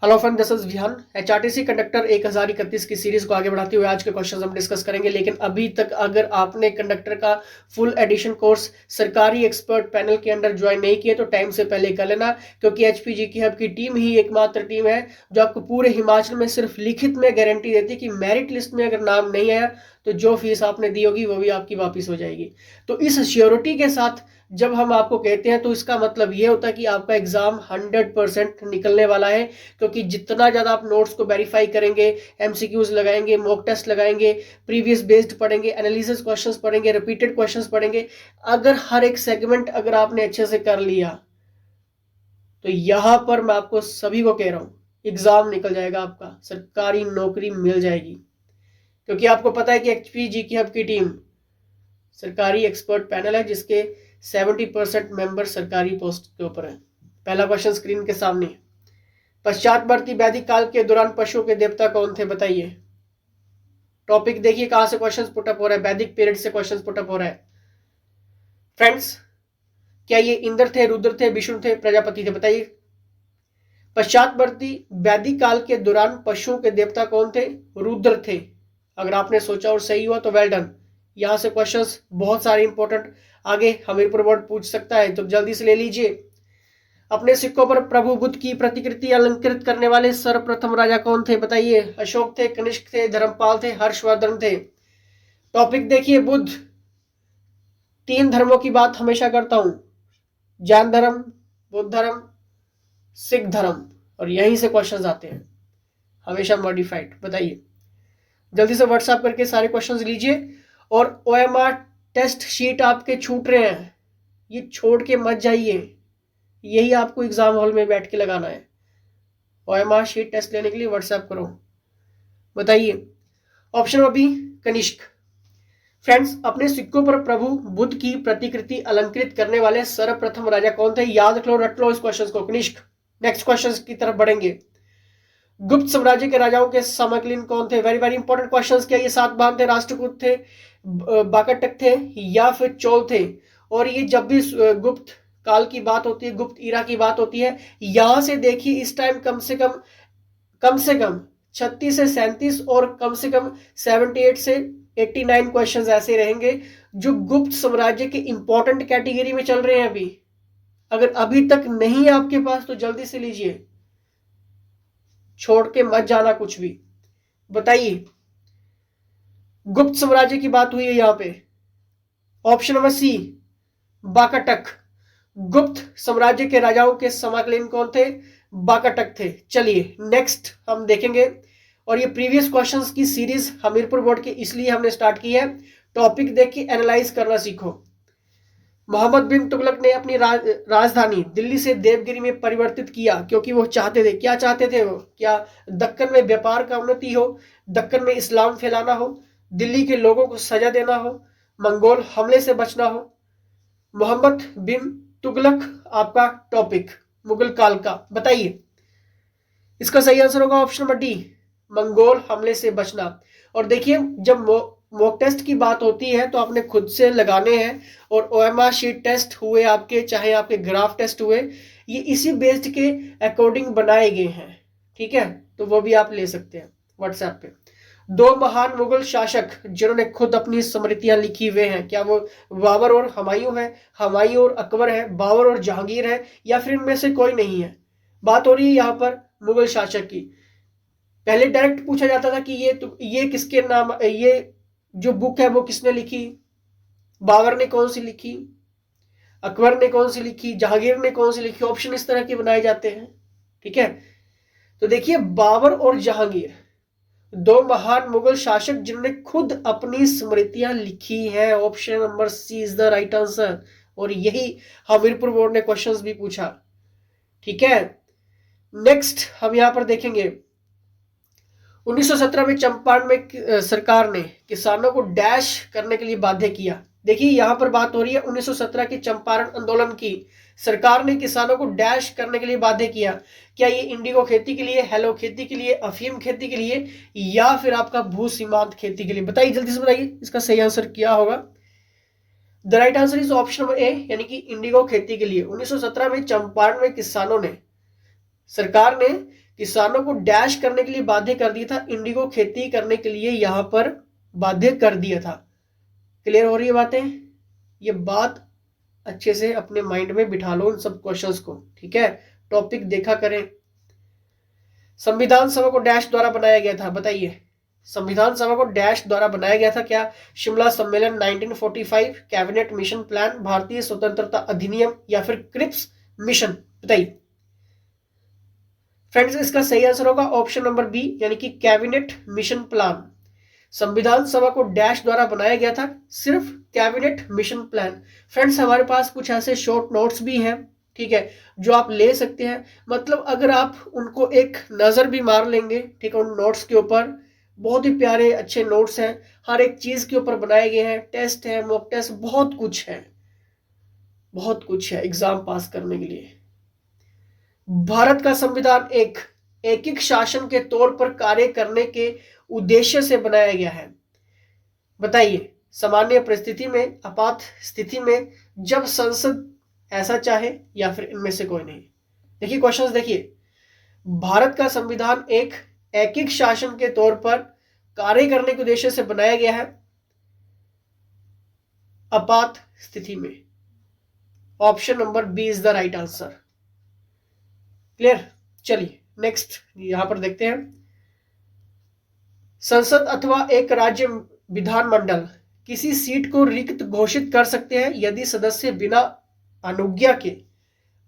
Hello friend, this is Vihaan. HRTC conductor 1031 की series को आगे बढ़ाते हुए आज के क्वेश्चन हम डिस्कस करेंगे। लेकिन अभी तक अगर आपने कंडक्टर का फुल एडिशन कोर्स सरकारी एक्सपर्ट पैनल के अंडर ज्वाइन नहीं किया तो टाइम से पहले कर लेना, क्योंकि एचपीजी की हब की टीम ही एकमात्र टीम है जो आपको पूरे हिमाचल में सिर्फ लिखित में गारंटी देती है कि मेरिट लिस्ट में अगर नाम नहीं आया तो जो फीस आपने दी होगी वो भी आपकी वापस हो जाएगी। तो इस श्योरिटी के साथ जब हम आपको कहते हैं तो इसका मतलब ये होता है कि आपका एग्जाम 100% निकलने वाला है, क्योंकि जितना ज़्यादा आप नोट्स को वेरीफाई करेंगे, एमसीक्यूज लगाएंगे, मॉक टेस्ट लगाएंगे, प्रीवियस बेस्ड पढ़ेंगे, एनालिसिस क्वेश्चंस पढ़ेंगे, रिपीटेड क्वेश्चंस पढ़ेंगे, अगर हर एक सेगमेंट अगर आपने अच्छे से कर लिया तो यहां पर मैं आपको सभी को कह रहा हूं एग्जाम निकल जाएगा, आपका सरकारी नौकरी मिल जाएगी। क्योंकि आपको पता है कि एचपीजी की हब की टीम सरकारी एक्सपर्ट पैनल है जिसके 70% मेंबर सरकारी पोस्ट के ऊपर है। पहला क्वेश्चन स्क्रीन के सामने। पश्चातवर्ती वैदिक काल के दौरान पशुओं के देवता कौन थे, बताइए। टॉपिक देखिए कहां से क्वेश्चन पुटअप हो रहा है, वैदिक पीरियड से क्वेश्चन पुटअप हो रहा है। फ्रेंड्स, क्या ये इंद्र थे, रुद्र थे, विष्णु थे, प्रजापति थे, बताइए। पश्चातवर्ती वैदिक काल के दौरान पशुओं के देवता कौन थे, रुद्र थे। अगर आपने सोचा और सही हुआ तो वेल डन। यहां से क्वेश्चंस बहुत सारे इंपॉर्टेंट आगे हमीरपुर बोर्ड पूछ सकता है, तो जल्दी से ले लीजिए। अपने सिक्कों पर प्रभु बुद्ध की प्रतिकृति अलंकृत करने वाले सर्वप्रथम राजा कौन थे, बताइए। अशोक थे, कनिष्क थे, धर्मपाल थे, हर्षवर्धन थे। टॉपिक देखिए, बुद्ध। 3 धर्मों की बात हमेशा करता हूं, जैन धर्म, बौद्ध धर्म, सिख धर्म, और यहीं से क्वेश्चंस आते हैं हमेशा मॉडिफाइड। बताइए जल्दी से व्हाट्सएप करके सारे क्वेश्चंस लीजिए। और ओएमआर टेस्ट शीट आपके छूट रहे हैं, ये छोड़ के मत जाइए, यही आपको एग्जाम हॉल में बैठ के लगाना है। ओएमआर शीट टेस्ट लेने के लिए व्हाट्सएप करो। बताइए option number B, Kanishka. Friends, अपने सिक्कों पर प्रभु बुद्ध की प्रतिकृति अलंकृत करने वाले सर्वप्रथम राजा कौन थे, याद रख लो, रट लो इस क्वेश्चन को, कनिष्क। नेक्स्ट क्वेश्चन की तरफ बढ़ेंगे। गुप्त साम्राज्य के राजाओं के समकालीन कौन थे, वेरी वेरी इंपॉर्टेंट क्वेश्चंस। क्या ये सातवाहन थे, राष्ट्रकूट थे, बाकटक थे, या फिर चोल थे। और ये जब भी गुप्त काल की बात होती है, गुप्त ईरा की बात होती है, यहां से देखिए इस टाइम कम से कम 36 से 37 और कम से कम 78 से 89 क्वेश्चंस ऐसे रहेंगे जो गुप्त साम्राज्य के इंपॉर्टेंट कैटेगरी में चल रहे हैं। अभी अगर अभी तक नहीं है आपके पास तो जल्दी से लीजिए, छोड़ के मत जाना कुछ भी। बताइए गुप्त साम्राज्य की बात हुई है यहां पे। Option number C, Vakataka. Gupta साम्राज्य के राजाओं के समकालीन कौन थे, बाकाटक थे। चलिए नेक्स्ट हम देखेंगे। और ये प्रीवियस क्वेश्चंस की सीरीज हमीरपुर बोर्ड के इसलिए हमने स्टार्ट की है। टॉपिक देख के एनालाइज करना सीखो। मोहम्मद बिन तुगलक ने अपनी राजधानी दिल्ली से देवगिरी में परिवर्तित किया क्योंकि वो चाहते थे, क्या चाहते थे वो, क्या दक्कन में व्यापार का उन्नति हो, दक्कन में इस्लाम फैलाना हो, दिल्ली के लोगों को सजा देना हो, मंगोल हमले से बचना हो। मोहम्मद बिन तुगलक आपका टॉपिक मुगल काल का। बताइए इसका सही आंसर होगा ऑप्शन नंबर डी, मंगोल हमले से बचना। और देखिए जब मॉक टेस्ट की बात होती है तो आपने खुद से लगाने हैं, और ओएमआर शीट टेस्ट हुए आपके, चाहे आपके ग्राफ टेस्ट हुए, ये इसी बेस्ड के अकॉर्डिंग बनाए गए हैं, ठीक है। तो वो भी आप ले सकते हैं व्हाट्सएप पे। 2 महान मुगल शासक जिन्होंने खुद अपनी स्मृतियां लिखी हुए हैं, क्या वो बाबर और हुमायूं है, हुमायूं और अकबर है, बाबर और जहांगीर है, या फिर इनमें से कोई नहीं है। बात हो रही है यहाँ पर मुगल शासक की। पहले डायरेक्ट पूछा जाता था कि ये किसके नाम, ये जो बुक है वो किसने लिखी, बाबर ने कौन सी लिखी, अकबर ने कौन सी लिखी, जहांगीर ने कौन सी लिखी। ऑप्शन इस तरह के बनाए जाते हैं, ठीक है। तो देखिए बाबर और जहांगीर 2 महान मुगल शासक जिन्होंने खुद अपनी स्मृतियां लिखी हैं। Option number C is the right answer. और यही हमीरपुर बोर्ड ने क्वेश्चंस भी पूछा, ठीक है। नेक्स्ट हम यहां पर देखेंगे 1917 में चंपारण में सरकार ने किसानों को डैश करने के लिए बाध्य किया। देखिए यहां पर बात हो रही है 1917 के चंपारण आंदोलन की। सरकार ने किसानों को डैश करने के लिए बाध्य किया। क्या ये इंडिगो खेती के लिए, हेलो खेती के लिए, अफीम खेती के लिए, या फिर आपका भू सीमांत खेती के लिए। बताइए जल्दी से बताइए इसका सही आंसर क्या होगा। The right answer is option number ए, यानी कि इंडिगो खेती के लिए। 1917 में चंपारण में किसानों ने, सरकार ने किसानों को डैश करने के लिए बाध्य कर दिया था, इंडिगो खेती करने के लिए यहां पर बाध्य कर दिया था। क्लियर हो रही है बातें? ये बात अच्छे से अपने माइंड में बिठा लो उन सब क्वेश्चंस को, ठीक है। टॉपिक देखा करें। संविधान सभा को डैश द्वारा बनाया गया था, बताइए। संविधान सभा को डैश द्वारा बनाया गया था क्या? शिमला सम्मेलन 1945, कैबिनेट मिशन प्लान, भारतीय स्वतंत्रता अधिनियम या फिर क्रिप्स मिशन, बताइए। फ्रेंड्स इसका सही आंसर होगा ऑप्शन नंबर बी, यानी कि कैबिनेट मिशन प्लान। संविधान सभा को डैश द्वारा बनाया गया था, सिर्फ कैबिनेट मिशन प्लान। फ्रेंड्स हमारे पास कुछ ऐसे शॉर्ट नोट्स भी हैं, ठीक है, जो आप ले सकते हैं। मतलब अगर आप उनको एक नजर भी मार लेंगे, ठीक है, उन नोट्स के ऊपर, बहुत ही प्यारे अच्छे नोट्स हैं, हर एक चीज के ऊपर बनाए गए हैं, टेस्ट है, मॉक टेस्ट, बहुत कुछ है, बहुत कुछ है एग्जाम पास करने के लिए। भारत का संविधान एक एकीकृत शासन के तौर पर कार्य करने के उद्देश्य से बनाया गया है, बताइए। सामान्य परिस्थिति में, आपात स्थिति में, जब संसद ऐसा चाहे, या फिर इनमें से कोई नहीं। देखिए क्वेश्चंस देखिए, भारत का संविधान एक एकीकृत शासन के तौर पर कार्य करने के उद्देश्य से बनाया गया है, आपात स्थिति में। Option number B is the right answer. Clear? चलिए नेक्स्ट यहां पर देखते हैं। संसद अथवा एक राज्य विधानमंडल किसी सीट को रिक्त घोषित कर सकते हैं यदि सदस्य बिना अनुज्ञा के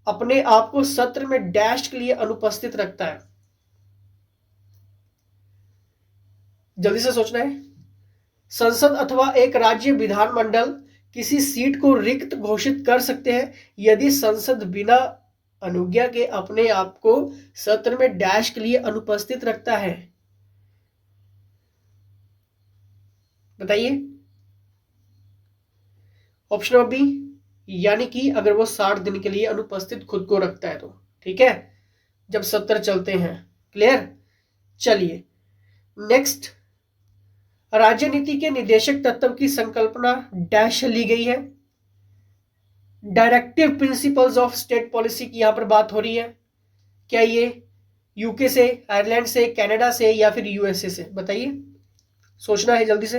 अपने आप को सत्र में डैश के लिए अनुपस्थित रखता है। जल्दी से सोचना है। संसद अथवा एक राज्य विधानमंडल किसी सीट को रिक्त घोषित कर सकते हैं यदि संसद बिना अनुज्ञा के अपने आप को सत्र में डैश के लिए अनुपस्थित रखता है, बताइए। ऑप्शन नंबर बी, यानी कि अगर वो 60 दिन के लिए अनुपस्थित खुद को रखता है तो, ठीक है, जब सत्र चलते हैं। क्लियर? चलिए नेक्स्ट। राजनीति के निदेशक तत्व की संकल्पना डैश ली गई है। Directive principles of state policy की यहां पर बात हो रही है। क्या ये यूके से, आयरलैंड से, कनाडा से या फिर यूएसए से, बताइए। सोचना है जल्दी से।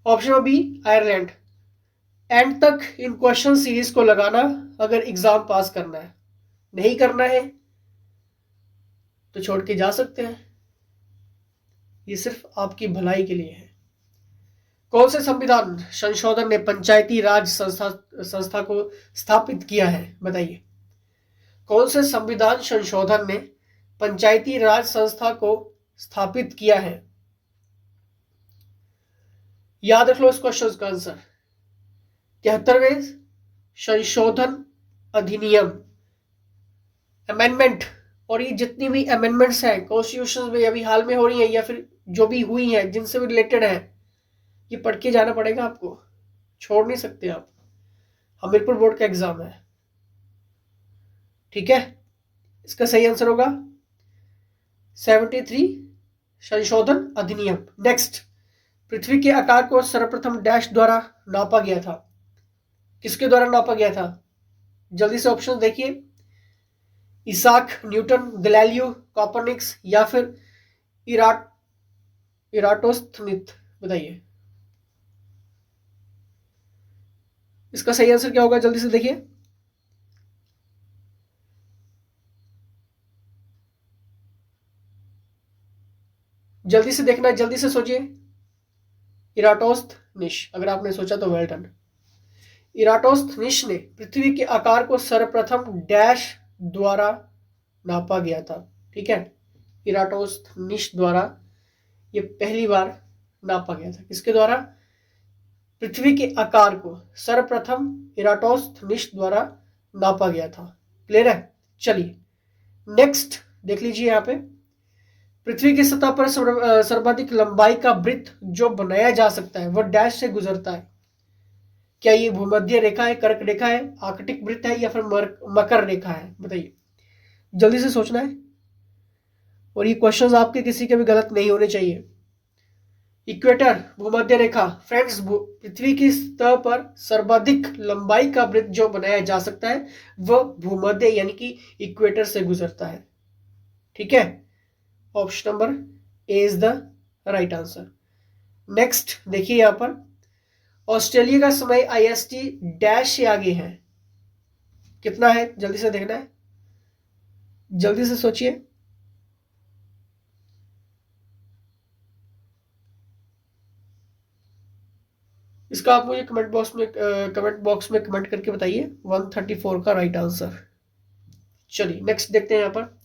Option number B Ireland. End तक इन क्वेश्चन सीरीज को लगाना अगर एग्जाम पास करना है। नहीं करना है तो छोड़ के जा सकते हैं, ये सिर्फ आपकी भलाई के लिए है। कौन से संविधान संशोधन ने पंचायती राज संस्था को स्थापित किया है, बताइए। कौन से संविधान संशोधन ने पंचायती राज संस्था को स्थापित किया है? याद रख लो इस क्वेश्चन का आंसर। 73वें संशोधन अधिनियम, अमेंडमेंट, और ये जितनी भी अमेंडमेंट्स हैं कॉन्स्टिट्यूशन में अभी हाल में हो रही हैं या फिर जो भी हुई हैं जिनसे भी रिलेटेड है, ये पढ़ के जाना पड़ेगा आपको, छोड़ नहीं सकते आप। हमीरपुर बोर्ड का एग्जाम है, ठीक है। इसका सही आंसर होगा 73 संशोधन अधिनियम। नेक्स्ट, पृथ्वी के आकार को सर्वप्रथम डैश द्वारा नापा गया था। किसके द्वारा नापा गया था? जल्दी से ऑप्शन देखिए। इसाक न्यूटन, गैलीलियो, कोपरनिकस या फिर इराटोस्थनीस, बताइए। इसका सही आंसर क्या होगा? जल्दी से देखिए। जल्दी से देखना, जल्दी से सोचिए। इराटोस्थनीस, अगर आपने सोचा तो वेल डन। इराटोस्थनीस ने पृथ्वी के आकार को सर्वप्रथम डैश द्वारा नापा गया था, ठीक है। इराटोस्थनीस द्वारा ये पहली बार नापा गया था। किसके द्वारा? पृथ्वी के आकार को सर्वप्रथम इराटोस्थनीस द्वारा नापा गया था। क्लियर है? चलिए नेक्स्ट देख लीजिए। यहां पे पृथ्वी की सतह पर सर्वाधिक लंबाई का वृत्त जो बनाया जा सकता है वह डैश से गुजरता है। क्या ये भूमध्य रेखा है, कर्क रेखा है, आर्कटिक वृत्त है या फिर मकर रेखा है, बताइए। जल्दी से सोचना है, और ये क्वेश्चंस आपके किसी के भी गलत नहीं होने चाहिए। इक्वेटर, भूमध्य रेखा। फ्रेंड्स पृथ्वी की सतह पर सर्वाधिक लंबाई का वृत्त जो बनाया जा सकता है वह भूमध्य यानी कि इक्वेटर से गुजरता है, ठीक है, option number A is the right answer. Next देखिए यहां पर, ऑस्ट्रेलिया का समय IST डैश से आगे है, कितना है जल्दी से देखना है, जल्दी से सोचिए। इसका आप मुझे कमेंट बॉक्स में कमेंट करके बताइए 134 का राइट आंसर। चलिए नेक्स्ट देखते हैं यहां पर,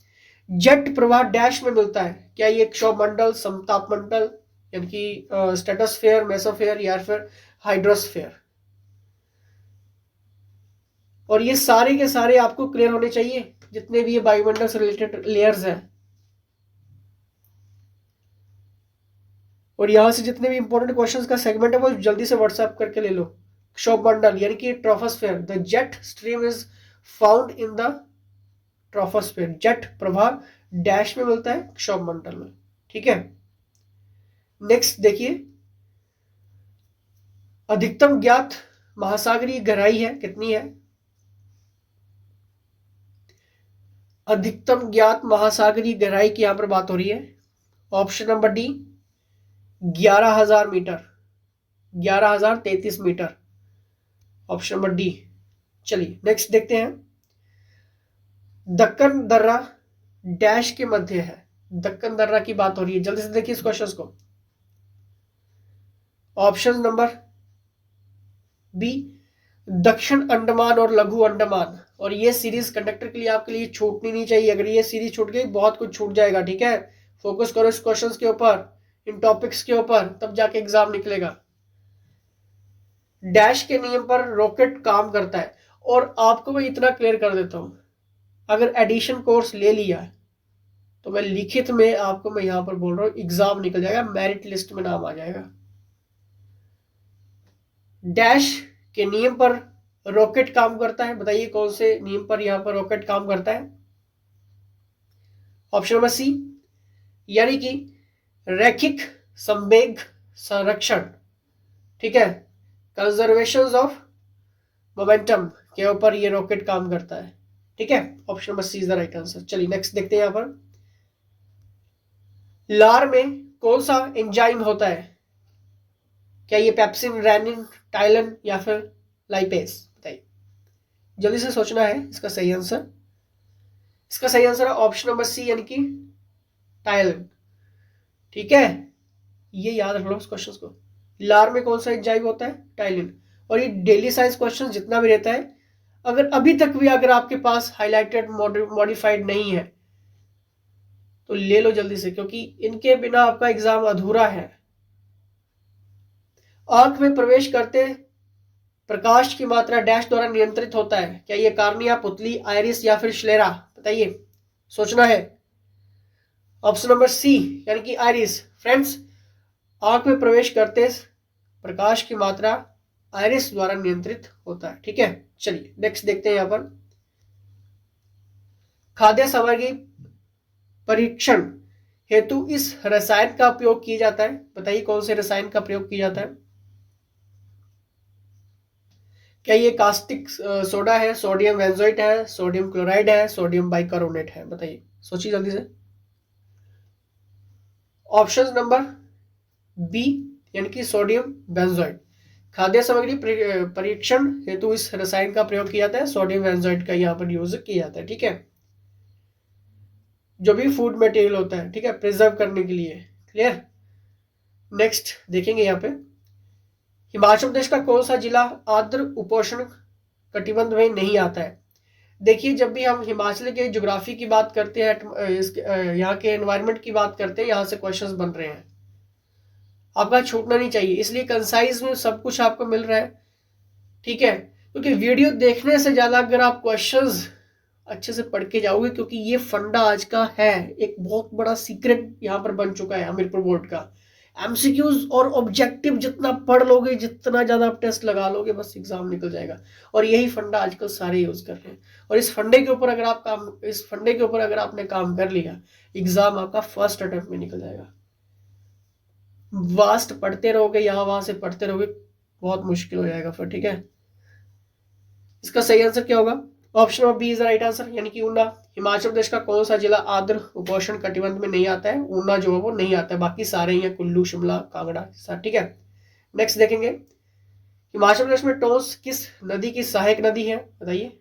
जेट प्रवाह डैश में मिलता है, क्या ये क्षोभमंडल, समतापमंडल, यानी कि स्ट्रेटोस्फेयर, मेसोस्फेयर या फिर हाइड्रोस्फेयर। और ये सारे के सारे आपको क्लियर होने चाहिए, जितने भी ये वायुमंडल से रिलेटेड लेयर्स हैं, और यहां से जितने भी इंपॉर्टेंट क्वेश्चंस का सेगमेंट है वो जल्दी से व्हाट्सएप करके ले लो। क्षोभमंडल यानी कि troposphere, the jet stream is found in the troposphere, jet प्रवाह डैश में मिलता है, क्षोभमंडल में, ठीक है। नेक्स्ट देखिए, अधिकतम ज्ञात महासागरीय गहराई है, कितनी है? अधिकतम ज्ञात महासागरीय गहराई की यहां पर बात हो रही है, option number D 11,000 metre, 11,033 metre, option number D. चलिए नेक्स्ट देखते हैं, दक्कन दर्रा डैश के मध्य है, दक्कन दर्रा की बात हो रही है, जल्दी से देखिए इस क्वेश्चन को। ऑप्शन नंबर बी दक्षिण अंडमान और लघु अंडमान, और ये सीरीज कंडक्टर के लिए आपके लिए छूटनी नहीं चाहिए, अगर ये सीरीज छूट गई बहुत कुछ छूट जाएगा, ठीक है। फोकस करो इस क्वेश्चंस के ऊपर, इन टॉपिक्स के ऊपर, तब जाके एग्जाम निकलेगा। डैश के नियम पर रॉकेट काम करता है, और आपको मैं इतना क्लियर कर देता हूं, अगर एडिशन कोर्स ले लिया तो मैं लिखित में आपको मैं यहां पर बोल रहा हूं एग्जाम निकल जाएगा, मेरिट लिस्ट में नाम आ जाएगा। डैश के नियम पर रॉकेट काम करता है, बताइए कौन से नियम पर यहां पर रॉकेट काम करता है? ऑप्शन नंबर सी, यानी कि रैखिक संवेग संरक्षण, ठीक है, कंजर्वेशन ऑफ मोमेंटम के ऊपर ये रॉकेट काम करता है, ठीक है। Option number C is the right answer. चलिए नेक्स्ट देखते हैं यहां पर, लार में कौन सा एंजाइम होता है? क्या ये पेप्सिन, रेनिन, टाइलन या फिर लाइपेस? बताइए, जल्दी से सोचना है इसका सही आंसर। इसका सही आंसर है ऑप्शन नंबर सी, यानी कि टाइलन, ठीक है। ये याद रख लो इस क्वेश्चन को, लार में कौन सा एंजाइम होता है? टाइलिन। और ये डेली साइंस क्वेश्चन जितना भी रहता है, अगर अभी तक भी अगर आपके पास हाईलाइटेड मॉडिफाइड नहीं है तो ले लो जल्दी से, क्योंकि इनके बिना आपका एग्जाम अधूरा है। आंख में प्रवेश करते प्रकाश की मात्रा डैश द्वारा नियंत्रित होता है, क्या ये कार्निया, पुतली, आयरिस या फिर श्लेरा? बताइए, सोचना है। ऑप्शन नंबर सी, यानी कि आयरिस। फ्रेंड्स, आंख में प्रवेश करते प्रकाश की मात्रा आयरिस द्वारा नियंत्रित होता है, ठीक है। चलिए नेक्स्ट देखते हैं यहां पर, खाद्य सामग्री परीक्षण हेतु इस रसायन का उपयोग किया जाता है, बताइए कौन से रसायन का प्रयोग किया जाता है? क्या ये कास्टिक सोडा है, सोडियम बेंजोएट है, सोडियम क्लोराइड है, सोडियम बाइकार्बोनेट है? बताइए, सोचिए जल्दी से। ऑप्शन नंबर बी, यानी कि सोडियम बेंजोएट। खाद्य सामग्री परीक्षण हेतु इस रसायन का प्रयोग किया जाता है, सोडियम बेंजोएट का यहाँ पर यूज किया जाता है, ठीक है। जो भी फूड मटेरियल होता है, ठीक है, प्रिजर्व करने के लिए, क्लियर। नेक्स्ट देखेंगे यहाँ पे, हिमाचल प्रदेश का कौन सा जिला आर्द्र उपोष्ण कटिबंध में नहीं आता है? देखिए, जब भी हम हिमाचल के ज्योग्राफी की बात करते हैं, यहाँ के एनवायरनमेंट की बात करते हैं, यहाँ से क्वेश्चंस बन रहे हैं, आपका छूटना नहीं चाहिए, इसलिए कंसाइज में सब कुछ आपको मिल रहा है, ठीक है। क्योंकि वीडियो देखने से ज्यादा अगर आप क्वेश्चंस अच्छे से पढ़ के जाओगे, क्योंकि ये फंडा आज का है, एक बहुत बड़ा सीक्रेट यहाँ पर बन चुका है हमीरपुर बोर्ड का। एमसीक्यूज और ऑब्जेक्टिव जितना पढ़ लोगे, जितना ज्यादा आप टेस्ट लगा लोगे, बस एग्जाम निकल जाएगा। और यही फंडा आजकल सारे यूज कर रहे हैं, और इस फंडे के ऊपर अगर आपने काम कर लिया, एग्जाम आपका फर्स्ट अटेम्प्ट में निकल जाएगा। वास्ट पढ़ते रहोगे, यहां वहां से पढ़ते रहोगे, बहुत मुश्किल हो जाएगा फिर, ठीक है। इसका सही आंसर क्या होगा? Option number B is the right answer, यानी कि ऊना। हिमाचल प्रदेश का कौन सा जिला आर्द्र उपोष्ण कटिबंध में नहीं आता है? ऊना जो है वो नहीं आता है, बाकी सारे ही हैं, कुल्लू, शिमला, कांगड़ा, ठीक है। नेक्स्ट देखेंगे, हिमाचल प्रदेश में टोंस किस नदी की सहायक नदी है? बताइए,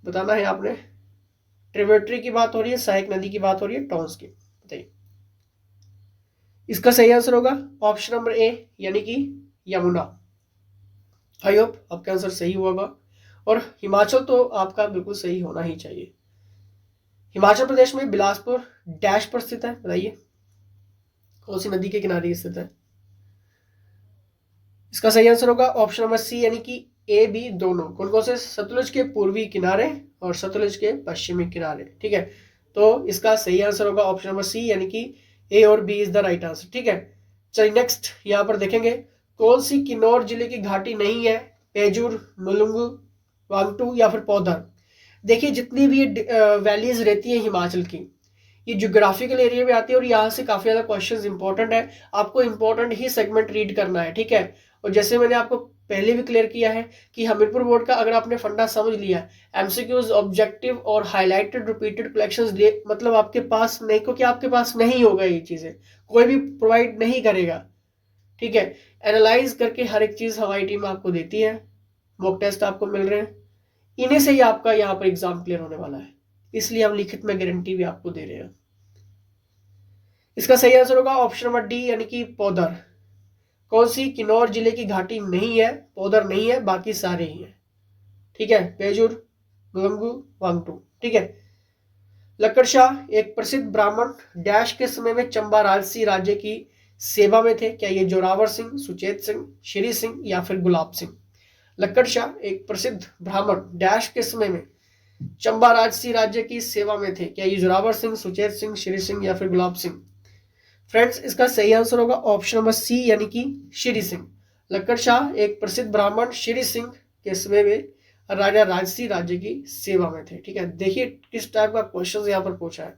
बताना है आपने। ट्रिब्यूटरी की बात हो रही है, सहायक नदी की बात हो रही है, टोंस की, बताइए। इसका सही आंसर होगा ऑप्शन नंबर ए, यानी कि यमुना। आई होप आपका आंसर सही होगा, और हिमाचल तो आपका बिल्कुल सही होना ही चाहिए। हिमाचल प्रदेश में बिलासपुर डैश पर स्थित है? बताइए, कौन सी नदी के किनारे स्थित है? इसका सही आंसर होगा ऑप्शन नंबर सी, यानी कि ए बी दोनों। कौन कौन से? सतलुज के पूर्वी किनारे और सतलुज के पश्चिमी किनारे, ठीक है। तो इसका सही आंसर होगा ऑप्शन नंबर सी, यानी कि ए और B is the right answer, ठीक है। चलिए नेक्स्ट यहां पर देखेंगे, कौन सी किन्नौर जिले की घाटी नहीं है? पेजूर, मुलुंगू, वांगटू या फिर पौधर? देखिए, जितनी भी वैलीज रहती है हिमाचल की, ये ज्योग्राफिकल एरिया में आती है और यहाँ से काफी ज्यादा क्वेश्चंस इंपॉर्टेंट है। आपको इंपॉर्टेंट ही सेगमेंट रीड करना है, ठीक है। और जैसे मैंने आपको पहले भी क्लियर किया है कि हमीरपुर बोर्ड का अगर आपने फंडा समझ लिया, एमसीक्यूज, ऑब्जेक्टिव और हाईलाइटेड रिपीटेड कलेक्शंस मतलब आपके पास नहीं, क्योंकि आपके पास नहीं होगा ये चीजें, कोई भी प्रोवाइड नहीं करेगा, ठीक है। एनालाइज करके हर एक चीज हमारी टीम आपको देती है, मॉक टेस्ट आपको मिल रहे हैं, इन्हीं से ही आपका यहाँ पर एग्जाम क्लियर होने वाला है, इसलिए हम लिखित में गारंटी भी आपको दे रहे हैं। इसका सही आंसर होगा ऑप्शन नंबर डी, यानी कि पौधर। कौन सी किन्नौर जिले की घाटी नहीं है? पौधर नहीं है, बाकी सारे ही हैं, ठीक है। पेजूर, मुलुंगू, वांगटू, ठीक है। लक्कड़ शाह एक प्रसिद्ध ब्राह्मण डैश के समय में चंबा राजसी राज्य की सेवा में थे? क्या ये जोरावर सिंह, सुचेत सिंह, श्री सिंह या फिर गुलाब सिंह? लक्कड़ शाह एक प्रसिद्ध ब्राह्मण डैश के समय में चंबा राजसी राज्य की सेवा में थे? क्या ये जोरावर सिंह, सुचेत सिंह, श्री सिंह या फिर गुलाब सिंह? फ्रेंड्स, इसका सही आंसर होगा ऑप्शन नंबर सी, यानी कि श्री सिंह। लक्कड़ शाह एक प्रसिद्ध ब्राह्मण श्री सिंह के समय में राजा राजसी राज्य की सेवा में थे, ठीक है। देखिए किस टाइप का क्वेश्चन यहाँ पर पूछा है।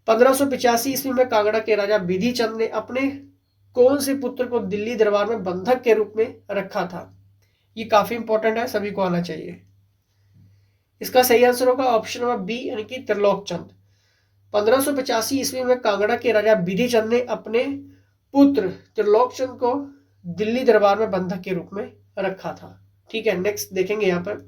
1585 ईस्वी में कांगड़ा के राजा बिधि चंद ने अपने कौन से पुत्र को दिल्ली दरबार में बंधक के रूप में रखा था? ये काफी इंपॉर्टेंट है, सभी को आना चाहिए। इसका सही आंसर होगा ऑप्शन नंबर बी, यानी कि त्रिलोक चंद। 1585 ईस्वी में कांगड़ा के राजा बिधि चंद ने अपने पुत्र त्रिलोक चंद को दिल्ली दरबार में बंधक के रूप में रखा था, ठीक है। नेक्स्ट देखेंगे यहाँ पर,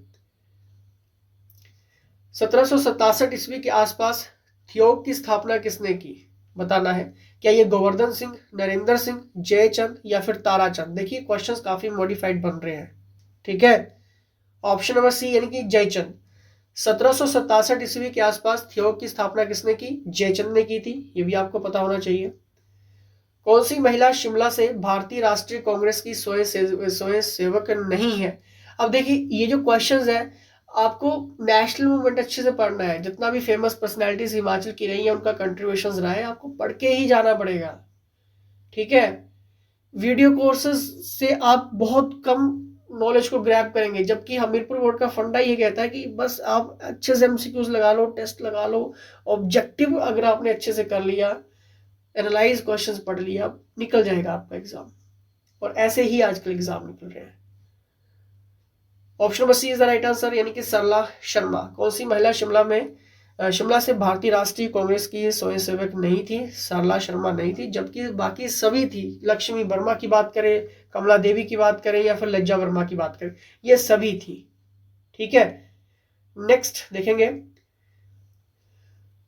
1767 ईस्वी के आसपास थियोग की स्थापना किसने की? बताना है। क्या ये गोवर्धन सिंह, नरेंद्र सिंह, जयचंद या फिर ताराचंद? देखिए क्वेश्चंस काफी मॉडिफाइड बन रहे हैं, ठीक है। ऑप्शन नंबर सी, यानी कि जयचंद। 1767 ईस्वी के आसपास थियोग की स्थापना किसने की? जयचंद ने की थी, ये भी आपको पता होना चाहिए। कौन सी महिला शिमला से भारतीय राष्ट्रीय कांग्रेस की स्वयं सेवक नहीं है? अब देखिए, ये जो क्वेश्चंस है, आपको नेशनल मूवमेंट अच्छे से पढ़ना है, जितना भी फेमस पर्सनालिटीज हिमाचल की रही है उनका कंट्रीब्यूशन रहा है, आपको पढ़ के ही जाना पड़ेगा, ठीक है। वीडियो कोर्सेज से आप बहुत कम नॉलेज को ग्रैब करेंगे, जबकि हमीरपुर बोर्ड का फंडा ये कहता है कि बस आप अच्छे से एमसीक्यूज लगा लो, टेस्ट लगा लो, ऑब्जेक्टिव अगर आपने अच्छे से कर लिया, एनालाइज क्वेश्चंस पढ़ लिया, निकल जाएगा आपका एग्जाम। और ऐसे ही आजकल एग्जाम निकल रहे हैं। Option number C is the right answer, यानी कि सरला शर्मा। कौन सी महिला शिमला से भारतीय राष्ट्रीय कांग्रेस की स्वयंसेवक नहीं थी? सरला शर्मा नहीं थी, जबकि बाकी सभी थी। लक्ष्मी वर्मा की बात करें, कमला देवी की बात करें या फिर लज्जा वर्मा की बात करें, ये सभी थी, ठीक है। नेक्स्ट देखेंगे,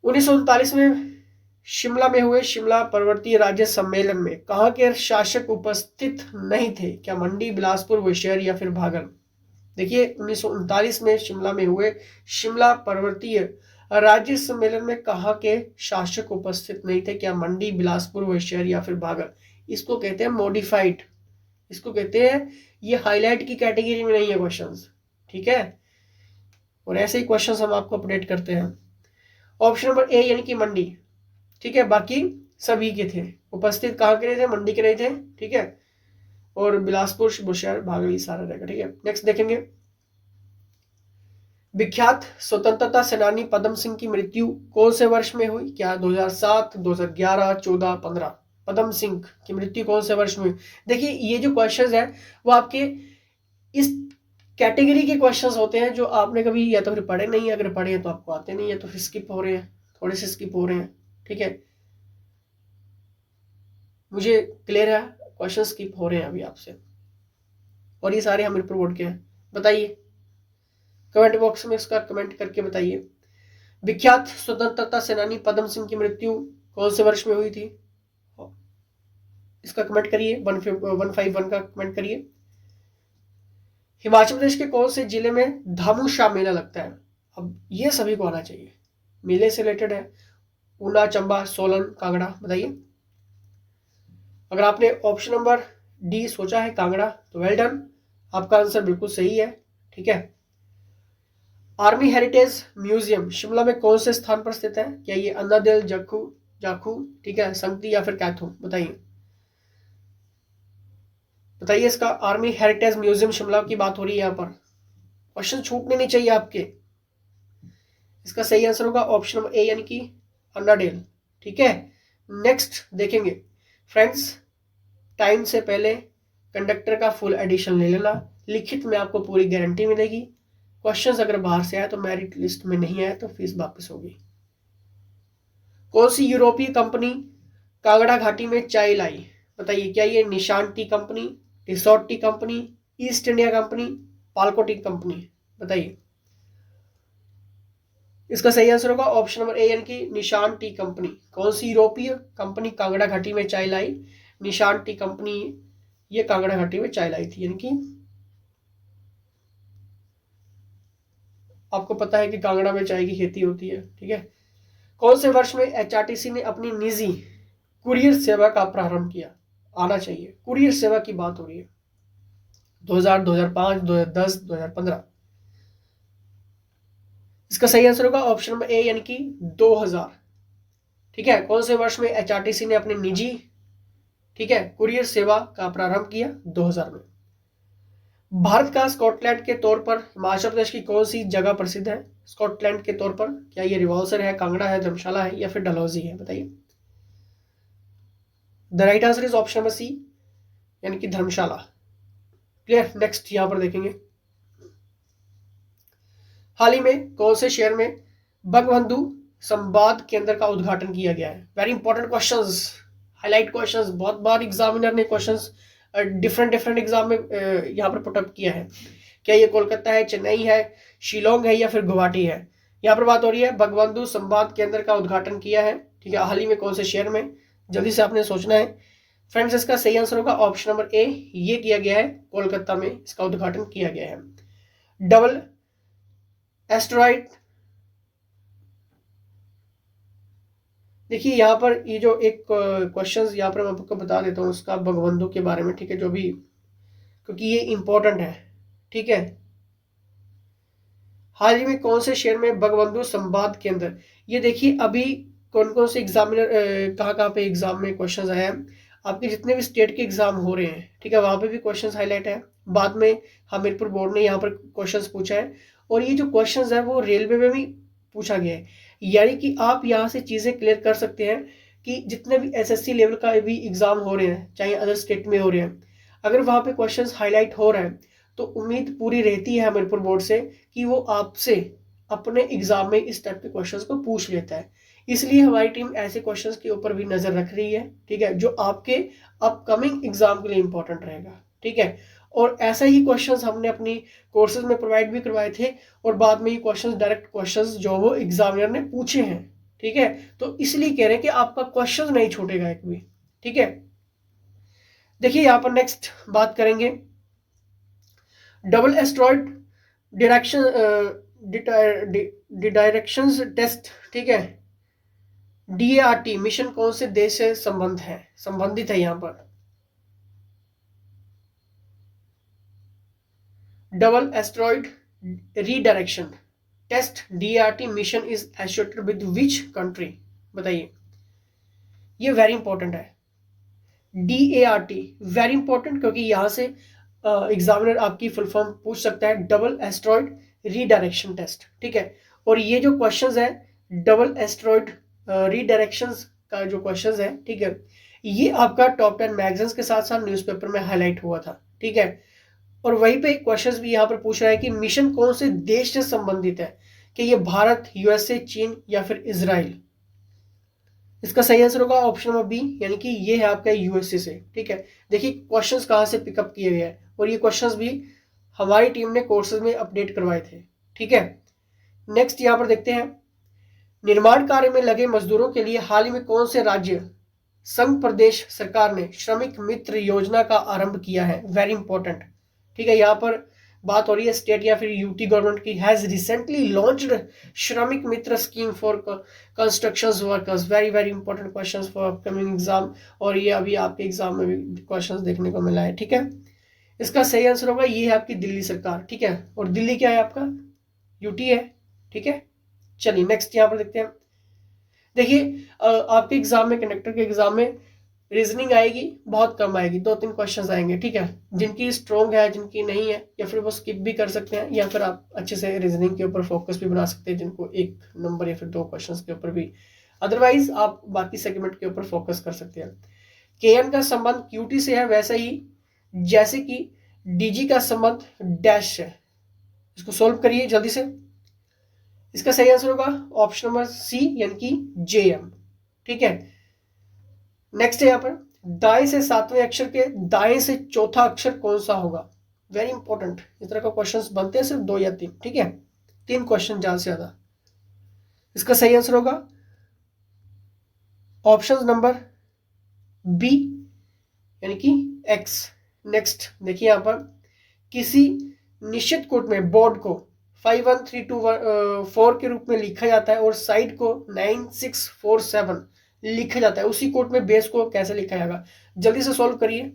1939 में शिमला में हुए शिमला पर्वतीय राज्य सम्मेलन में कहाँ के शासक उपस्थित नहीं थे? क्या मंडी, बिलासपुर, वैशेर या फिर भागल? देखिए 1939 में शिमला में हुए शिमला पर्वतीय राज्य सम्मेलन में कहाँ के शासक उपस्थित नहीं थे? क्या मंडी, बिलासपुर, वैशेर या फिर भागल? इसको कहते हैं मॉडिफाइड, इसको कहते हैं, ये हाईलाइट की कैटेगरी में नहीं है क्वेश्चंस, ठीक है। और ऐसे ही क्वेश्चंस हम आपको अपडेट करते हैं। ऑप्शन नंबर ए, यानी कि मंडी, ठीक है। बाकी सभी के थे उपस्थित, कहाँ के नहीं थे? मंडी के नहीं थे, ठीक है। और बिलासपुर, वैशेर, भागल सारा रहेगा, ठीक है। नेक्स्ट देखेंगे, विख्यात स्वतंत्रता सेनानी पदम सिंह की मृत्यु कौन से वर्ष में हुई? क्या 2007, 2011, 14, 15? पदम सिंह की मृत्यु कौन से वर्ष में हुई? देखिए ये जो क्वेश्चन है वो आपके इस कैटेगरी के क्वेश्चंस होते हैं जो आपने कभी या तो फिर पढ़े नहीं, अगर पढ़े हैं तो आपको आते नहीं, या तो फिर स्किप हो रहे हैं, थोड़े से स्किप हो रहे हैं, ठीक है। मुझे क्लियर है, क्वेश्चन स्किप हो रहे हैं अभी आपसे, और ये सारे हमीरपुर बोर्ड के हैं। बताइए कमेंट बॉक्स में इसका कमेंट करके बताइए। विख्यात स्वतंत्रता सेनानी पद्म सिंह की मृत्यु कौन से वर्ष में हुई थी? इसका कमेंट करिए, 151 का कमेंट करिए। हिमाचल प्रदेश के कौन से जिले में धामू शाह मेला लगता है? अब ये सभी को आना चाहिए, मेले से रिलेटेड है। ऊना, चंबा, सोलन, कांगड़ा, बताइए। अगर आपने ऑप्शन नंबर डी सोचा है कांगड़ा तो वेल डन, आपका आंसर बिल्कुल सही है, ठीक है। आर्मी हेरिटेज म्यूजियम शिमला में कौन से स्थान पर स्थित है? क्या ये अन्नादिल, जाखू, ठीक है, संगती या फिर कैथू? बताइए बताइए। इसका आर्मी हेरिटेज म्यूजियम शिमला की बात हो रही है यहाँ पर, क्वेश्चन छूटने नहीं चाहिए आपके। इसका सही आंसर होगा ऑप्शन नंबर ए यानी कि अन्नाडेल, ठीक है। नेक्स्ट देखेंगे फ्रेंड्स, टाइम से पहले कंडक्टर का फुल एडिशन ले लेना, लिखित में आपको पूरी गारंटी मिलेगी। क्वेश्चंस अगर बाहर से आए तो मेरिट लिस्ट में नहीं आए तो फीस वापस होगी। कौन सी यूरोपीय कंपनी कांगड़ा घाटी में चाय लाई? बताइए, क्या ये Nishan tea company, resort tea company, east India company, Palco tea company? बताइए। इसका सही आंसर होगा ऑप्शन नंबर ए यानी कि निशान टी कंपनी। कौन सी यूरोपीय कंपनी कांगड़ा घाटी में चाय लाई? निशान टी कंपनी ये कांगड़ा घाटी में चाय लाई थी, यानी कि आपको पता है कि कांगड़ा में चाय की खेती होती है, ठीक है। कौन से वर्ष में एचआरटीसी ने अपनी निजी कुरियर सेवा का प्रारंभ किया? आना चाहिए, कुरियर सेवा की बात हो रही है। 2000, 2005, 2010, 2015? इसका सही आंसर होगा ऑप्शन नंबर ए यानी कि 2000, ठीक है। कौन से वर्ष में एचआरटीसी ने अपनी निजी, ठीक है, कुरियर सेवा का प्रारंभ किया? 2000 में। भारत का स्कॉटलैंड के तौर पर हिमाचल प्रदेश की कौन सी जगह प्रसिद्ध है? स्कॉटलैंड के तौर पर क्या ये रिवाल्सर है, कांगड़ा है, धर्मशाला है या फिर डलहौजी है? बताइए। The right answer is option number C यानी कि धर्मशाला। क्लियर। नेक्स्ट यहां पर देखेंगे, हाल ही में कौन से शहर में बंगबंधु संवाद केंद्र का उद्घाटन किया गया है? Very important questions, highlight questions, बहुत बार एग्जामिनर ने क्वेश्चंस डिफरेंट एग्जाम में यहाँ पर पुटअप किया है। क्या ये कोलकाता है, चेन्नई है, शिलोंग है या फिर गुवाहाटी है? यहाँ पर बात हो रही है बंगबंधु संवाद केंद्र का उद्घाटन किया है, ठीक है, हाल ही में कौन से शहर में? जल्दी से आपने सोचना है फ्रेंड्स। इसका सही आंसर होगा ऑप्शन नंबर ए, ये किया गया है, कोलकाता में इसका उद्घाटन किया गया है। डबल एस्टेरॉइड, देखिए यहाँ पर ये जो एक क्वेश्चन यहाँ पर मैं आपको बता देता हूँ उसका बंगबंधु के बारे में, ठीक है, जो भी, क्योंकि ये इंपॉर्टेंट है, ठीक है। हाल ही में कौन से शहर में बंगबंधु संवाद केंद्र, ये देखिए अभी कौन कौन से एग्जामिनर कहाँ कहाँ पे एग्जाम में क्वेश्चन आए हैं। आपके जितने भी स्टेट के एग्जाम हो रहे हैं, ठीक है, वहां पे भी क्वेश्चन हाईलाइट है। बाद में हमीरपुर बोर्ड ने यहाँ पर क्वेश्चन पूछा है, और ये जो क्वेश्चन है वो रेलवे में भी पूछा गया है। यानी कि आप यहाँ से चीजें क्लियर कर सकते हैं कि जितने भी एसएससी लेवल का भी एग्जाम हो रहे हैं, चाहे अदर स्टेट में हो रहे हैं, अगर वहां पे क्वेश्चंस हाईलाइट हो रहा है तो उम्मीद पूरी रहती है हमीरपुर बोर्ड से कि वो आपसे अपने एग्जाम में इस टाइप के क्वेश्चंस को पूछ लेता है। इसलिए हमारी टीम ऐसे क्वेश्चंस के ऊपर भी नजर रख रही है, ठीक है, जो आपके अपकमिंग एग्जाम के लिए इंपॉर्टेंट रहेगा, ठीक है। और ऐसा ही क्वेश्चंस हमने अपनी कोर्सेज में प्रोवाइड भी करवाए थे, और बाद में ये क्वेश्चंस डायरेक्ट क्वेश्चंस जो वो एग्जामिनर ने पूछे हैं, ठीक है। तो इसलिए कह रहे हैं कि आपका क्वेश्चन नहीं छूटेगा एक भी, ठीक है। देखिए यहां पर नेक्स्ट बात करेंगे double asteroid direction directions test, ठीक है, DART मिशन कौन से देश से संबंधित है? यहां पर double asteroid redirection test DART mission is associated with which country? बताइए। ये वेरी इंपॉर्टेंट है, DART वेरी इंपॉर्टेंट, क्योंकि यहां से एग्जामिनर आपकी फुल फॉर्म पूछ सकता है, डबल एस्ट्रॉइड रीडायरेक्शन टेस्ट, ठीक है। और ये जो क्वेश्चंस है डबल एस्ट्रॉइड रीडायरेक्शंस का जो क्वेश्चंस है, ठीक है, ये आपका टॉप 10 मैगजीन्स के साथ साथ न्यूज़पेपर में हाईलाइट हुआ था, ठीक है। और वहीं पे क्वेश्चंस भी यहाँ पर पूछ रहा है कि मिशन कौन से देश से संबंधित है, कि ये भारत, यूएसए, चीन या फिर इजराइल। इसका सही आंसर होगा ऑप्शन नंबर बी, यानी कि ये है आपका यूएसए से। ठीक है, देखिए क्वेश्चंस कहाँ से पिकअप किए गए हैं, और ये क्वेश्चंस भी हमारी टीम ने कोर्सेज में अपडेट करवाए थे। ठीक है, नेक्स्ट यहाँ पर देखते हैं, निर्माण कार्य में लगे मजदूरों के लिए हाल ही में कौन से राज्य, संघ प्रदेश सरकार ने श्रमिक मित्र योजना का आरंभ किया है। Very important. ठीक है, यहाँ पर बात हो रही है स्टेट या फिर यूटी गवर्नमेंट की, has recently launched Shramik Mitra scheme for construction workers. Very very important question for upcoming exam, और ये अभी आपके एग्जाम में भी क्वेश्चन देखने को मिला है। ठीक है, इसका सही आंसर होगा ये है आपकी दिल्ली सरकार। ठीक है, और दिल्ली क्या है आपका, यूटी है। ठीक है, चलिए नेक्स्ट यहाँ पर देखते हैं। देखिए आपके एग्जाम में, कंडक्टर के एग्जाम में रीजनिंग आएगी, बहुत कम आएगी, 2-3 क्वेश्चंस आएंगे। ठीक है, जिनकी स्ट्रॉन्ग है, जिनकी नहीं है, या फिर वो स्किप भी कर सकते हैं, या फिर आप अच्छे से रीजनिंग के ऊपर फोकस भी बना सकते हैं, जिनको 1 नंबर या फिर 2 क्वेश्चंस के ऊपर भी। अदरवाइज आप बाकी सेगमेंट के ऊपर फोकस कर सकते हैं। केएन का संबंध क्यूटी से है, वैसे ही जैसे कि डीजी का संबंध डैश है। इसको सोल्व करिए जल्दी से। इसका सही आंसर होगा ऑप्शन नंबर सी, यानी कि जेएम। ठीक है, नेक्स्ट है यहाँ पर, दाएं से 7वें अक्षर के दाएं से चौथा अक्षर कौन सा होगा। वेरी इंपॉर्टेंट, इस तरह का क्वेश्चंस बनते हैं सिर्फ 2 या 3। ठीक है, 3 क्वेश्चन ज्यादा से ज्यादा। इसका सही आंसर होगा ऑप्शन नंबर बी, यानी कि एक्स। नेक्स्ट देखिए यहाँ पर, किसी निश्चित कोड में बोर्ड को 51324 के रूप में लिखा जाता है और साइड को 9647 लिखा जाता है, उसी कोड में बेस को कैसे लिखा जाएगा। जल्दी से सॉल्व करिए।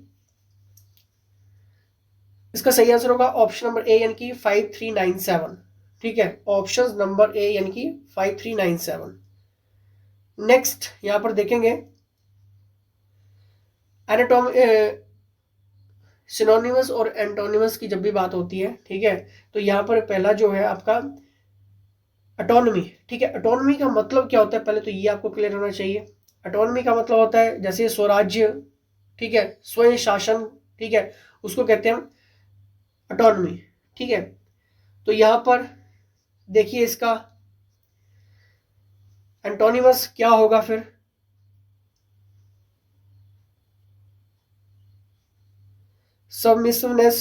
इसका सही आंसर होगा ऑप्शन नंबर ए, यानी कि 5397। ठीक है, ऑप्शन नंबर ए यानी कि 5397। नेक्स्ट यहां पर देखेंगे, एनाटॉम सिनोनिमस और एंटोनिमस की जब भी बात होती है, ठीक है, तो यहां पर पहला जो है आपका ऑटोनॉमी। ठीक है, ऑटोनॉमी का मतलब क्या होता है, पहले तो ये आपको क्लियर होना चाहिए। ऑटोनॉमी का मतलब होता है जैसे स्वराज्य, ठीक है, स्वयं शासन, ठीक है, उसको कहते हैं ऑटोनॉमी। ठीक है, तो यहां पर देखिए इसका एंटोनिमस क्या होगा फिर। सबमिसिवनेस,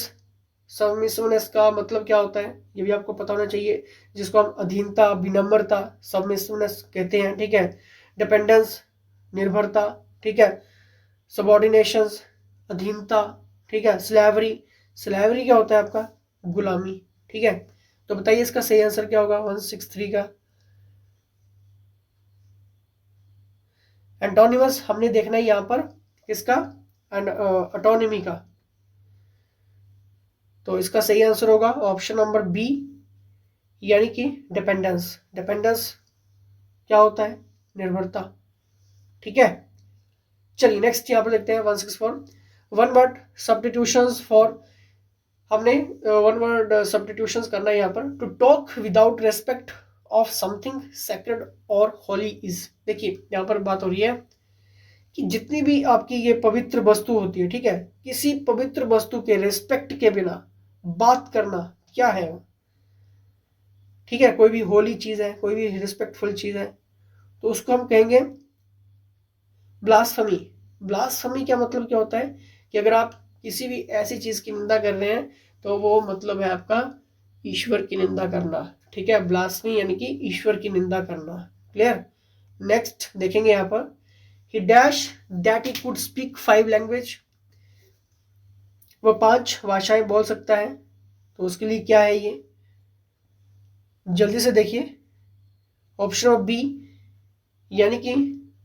सबमिसिवनेस का मतलब क्या होता है ये भी आपको पता होना चाहिए, जिसको हम अधीनता, विनम्रता, सबमिसिवनेस कहते हैं। ठीक है, डिपेंडेंस, निर्भरता, ठीक है, सबऑर्डिनेशंस, अधीनता, ठीक है, स्लेवरी, स्लेवरी क्या होता है आपका, गुलामी। ठीक है, तो बताइए इसका सही आंसर क्या होगा 163 का। एंटोनिमस हमने देखना है यहां पर किसका, ऑटोनॉमी का, तो इसका सही आंसर होगा ऑप्शन नंबर बी, यानी कि डिपेंडेंस। डिपेंडेंस क्या होता है, निर्भरता। ठीक है, चलिए नेक्स्ट यहां पर देखते हैं 164, वन वर्ड सब्स्टिट्यूशंस फॉर, हमने वन वर्ड सब्स्टिट्यूशंस करना है यहां पर। To talk without respect of something sacred और होली इज। देखिए यहां पर बात हो रही है कि जितनी भी आपकी ये पवित्र वस्तु होती है, ठीक है, किसी पवित्र वस्तु के रेस्पेक्ट के बिना बात करना क्या है। ठीक है, कोई भी होली चीज है, कोई भी रिस्पेक्टफुल चीज है, तो उसको हम कहेंगे ब्लास्फेमी। ब्लास्फेमी का मतलब क्या होता है कि अगर आप किसी भी ऐसी चीज की निंदा कर रहे हैं, तो वो मतलब है आपका ईश्वर की निंदा करना। ठीक है, ब्लास्फेमी यानी कि ईश्वर की निंदा करना। क्लियर। नेक्स्ट देखेंगे यहां पर, he dash that he could speak 5 language, वह 5 भाषाएं बोल सकता है, तो उसके लिए क्या है ये, जल्दी से देखिए। ऑप्शन ऑफ बी, यानी कि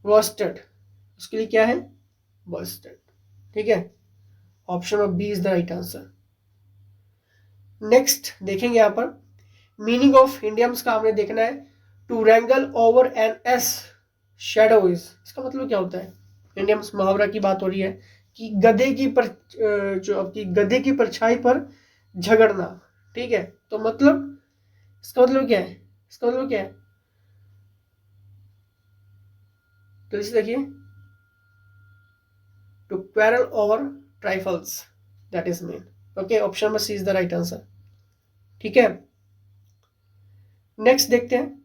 वर्स्टेड, उसके लिए क्या है, वर्स्टेड। ठीक है, option of B is the right answer. Next देखेंगे यहां पर, मीनिंग ऑफ इंडियम्स का हमने देखना है। To wrangle over an ass shadow is, इसका मतलब क्या होता है। इंडियम्स मुहावरा की बात हो रही है कि गधे की जो आपकी गधे की परछाई पर झगड़ना। ठीक है, तो मतलब इसका मतलब क्या है, इसका मतलब क्या है, तो इसे देखिए, to quarrel over trifles, that is mean. Okay, option number C is the right answer. ठीक है, नेक्स्ट देखते हैं,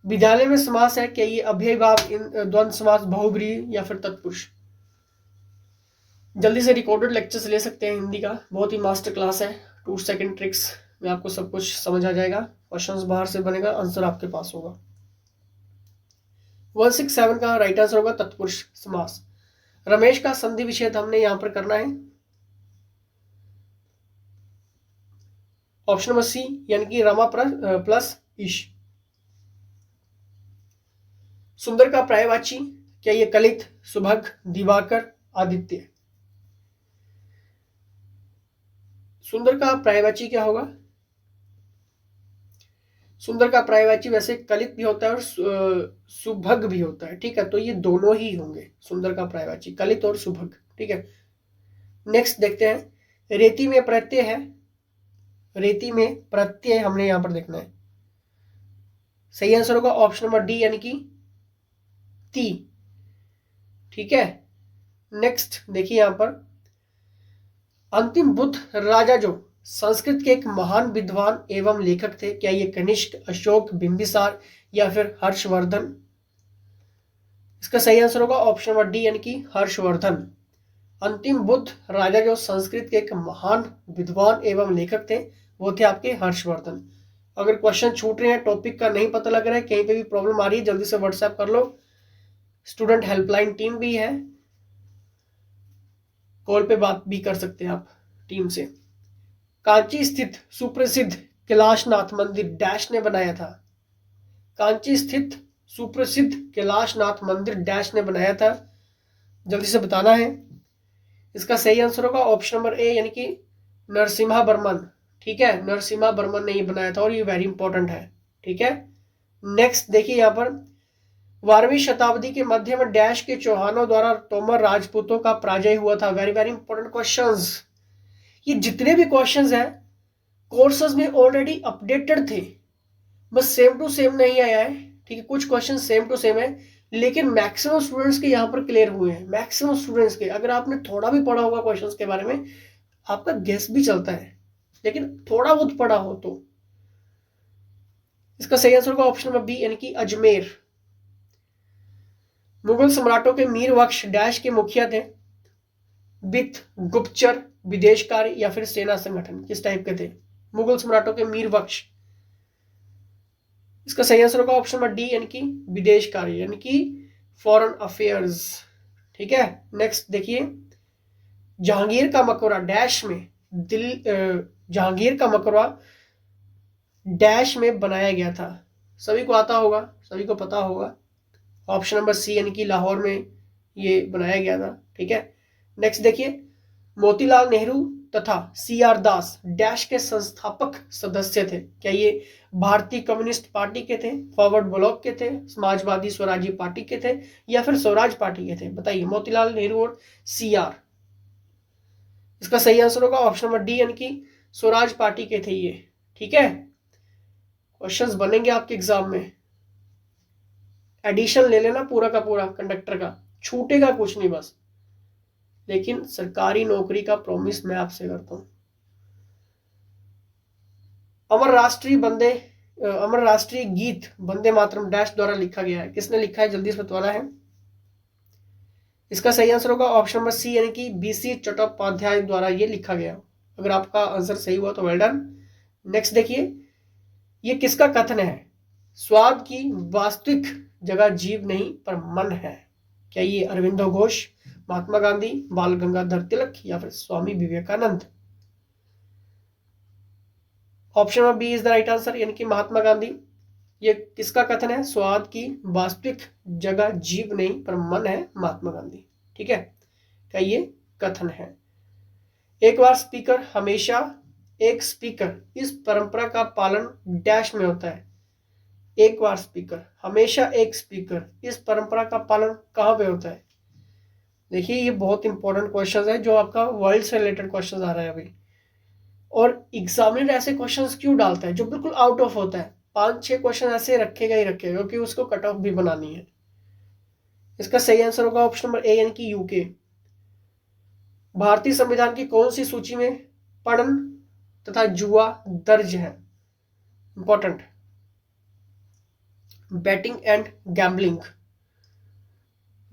विद्यालय में समास है, क्या ये अव्ययी भाव, द्वंद्व समास, बहुब्रीहि या फिर तत्पुरुष? जल्दी से रिकॉर्डेड लेक्चर्स ले सकते हैं हिंदी का, बहुत ही मास्टर क्लास है, 2 सेकंड ट्रिक्स में आपको सब कुछ समझ आ जाएगा, क्वेश्चंस बाहर से बनेगा, आंसर आपके पास होगा। 167 का राइट आंसर होगा तत्पुरुष समास। रमेश का संधि विच्छेद हमने यहां पर करना है, ऑप्शन नंबर सी, यानी कि रमा प्लस ईश। सुंदर का पर्यायवाची, क्या ये कलित, सुभग, दिवाकर, आदित्य? सुंदर का पर्यायवाची क्या होगा? सुंदर का पर्यायवाची वैसे कलित भी होता है और सुभग भी होता है, ठीक है, तो ये दोनों ही होंगे सुंदर का पर्यायवाची, कलित और सुभग। ठीक है, नेक्स्ट देखते हैं, रेती में प्रत्यय है, रेती में प्रत्यय हमने यहां पर देखना है, सही आंसर होगा ऑप्शन नंबर डी, यानी कि ती। ठीक है, नेक्स्ट देखिए यहां पर, अंतिम बुद्ध राजा जो संस्कृत के एक महान विद्वान एवं लेखक थे, क्या ये कनिष्क, अशोक, बिंबिसार या फिर हर्षवर्धन? इसका सही आंसर होगा ऑप्शन नंबर डी, यानी कि हर्षवर्धन। अंतिम बुद्ध राजा जो संस्कृत के एक महान विद्वान एवं लेखक थे, वो थे आपके हर्षवर्धन। अगर क्वेश्चन छूट रहे हैं, टॉपिक का नहीं पता लग रहा है, कहीं पे भी प्रॉब्लम आ रही है, जल्दी से व्हाट्सएप कर लो, स्टूडेंट हेल्पलाइन टीम भी है, कॉल पे बात भी कर सकते हैं आप टीम से। कांची स्थित सुप्रसिद्ध कैलाशनाथ मंदिर डैश ने बनाया था? कांची स्थित सुप्रसिद्ध कैलाशनाथ मंदिर डैश ने बनाया था, जल्दी से बताना है। इसका सही आंसर होगा ऑप्शन नंबर ए, यानी कि नरसिम्हा वर्मन। ठीक है, नरसिम्हा वर्मन ने ये बनाया था और ये वेरी इंपॉर्टेंट है। ठीक है, नेक्स्ट देखिए यहां पर, 12वीं शताब्दी के मध्य में डैश के चौहानों द्वारा तोमर राजपूतों का पराजय हुआ था। Very very important questions. ये जितने भी क्वेश्चंस हैं कोर्सेज में ऑलरेडी अपडेटेड थे, बस सेम टू सेम नहीं आया है। ठीक है, कुछ क्वेश्चन सेम टू सेम है, लेकिन मैक्सिमम स्टूडेंट्स के यहाँ पर क्लियर हुए हैं, मैक्सिमम स्टूडेंट्स के। अगर आपने थोड़ा भी पढ़ा होगा क्वेश्चंस के बारे में, आपका गेस भी चलता है, लेकिन थोड़ा बहुत पढ़ा हो तो। इसका सही आंसर होगा ऑप्शन नंबर बी, यानी कि अजमेर। मुगल सम्राटों के मीर बख्श डैश के मुखिया थे? वित्त, गुप्तचर, विदेश कार्य या फिर सेना संगठन, किस टाइप के थे मुगल सम्राटों के मीर बख्श? इसका सही आंसर होगा ऑप्शन नंबर डी, यानी कि विदेश कार्य, यानी कि फॉरेन अफेयर्स। ठीक है, नेक्स्ट देखिए, जहांगीर का मकबरा डैश में जहांगीर का मकबरा डैश में बनाया गया था? सभी को आता होगा, सभी को पता होगा, ऑप्शन नंबर सी, यानी कि लाहौर में ये बनाया गया था। ठीक है, नेक्स्ट देखिए, मोतीलाल नेहरू तथा CR दास डैश के संस्थापक सदस्य थे? क्या ये भारतीय कम्युनिस्ट पार्टी के थे, फॉरवर्ड ब्लॉक के थे, समाजवादी स्वराज्य पार्टी के थे या फिर स्वराज पार्टी के थे? बताइए, मोतीलाल नेहरू और CR। इसका सही आंसर होगा ऑप्शन नंबर डी, यानी कि स्वराज पार्टी के थे ये। ठीक है, क्वेश्चंस बनेंगे आपके एग्जाम में, एडिशन ले लेना पूरा का पूरा कंडक्टर का, छूटेगा कुछ नहीं बस। लेकिन सरकारी नौकरी का प्रॉमिस मैं आपसे करता हूं। अमर राष्ट्रीय गीत वंदे मातरम डैश द्वारा लिखा गया है? किसने लिखा है, जल्दी से बताना है। इसका सही आंसर होगा ऑप्शन नंबर सी, यानी कि BC चट्टोपाध्याय द्वारा ये लिखा गया। अगर आपका आंसर सही हुआ तो वेल डन। नेक्स्ट देखिए, ये किसका कथन है, स्वाद की वास्तविक जगह जीव नहीं पर मन है? क्या ये अरविंदो घोष, महात्मा गांधी, बाल गंगाधर तिलक या फिर Swami Vivekananda? Option number B is the right answer, यानी कि महात्मा गांधी। ये किसका कथन है, स्वाद की वास्तविक जगह जीव नहीं पर मन है, महात्मा गांधी। ठीक है, क्या ये कथन है। एक बार स्पीकर हमेशा एक स्पीकर, इस परंपरा का पालन डैश में होता है? एक बार स्पीकर हमेशा एक स्पीकर, इस परंपरा का पालन कहां पे होता है? देखिए, ये बहुत इंपॉर्टेंट क्वेश्चन है, जो आपका वर्ल्ड से रिलेटेड क्वेश्चन आ रहा है अभी। और एग्जामिनर ऐसे क्वेश्चंस क्यों डालता है जो बिल्कुल आउट ऑफ होता है? 5-6 क्वेश्चन ऐसे रखेगा ही रखेगा, क्योंकि उसको कट ऑफ भी बनानी है। इसका सही आंसर होगा ऑप्शन नंबर ए, यानी कि यूके। भारतीय संविधान की कौन सी सूची में पणन तथा जुआ दर्ज है। Important. Batting and gambling.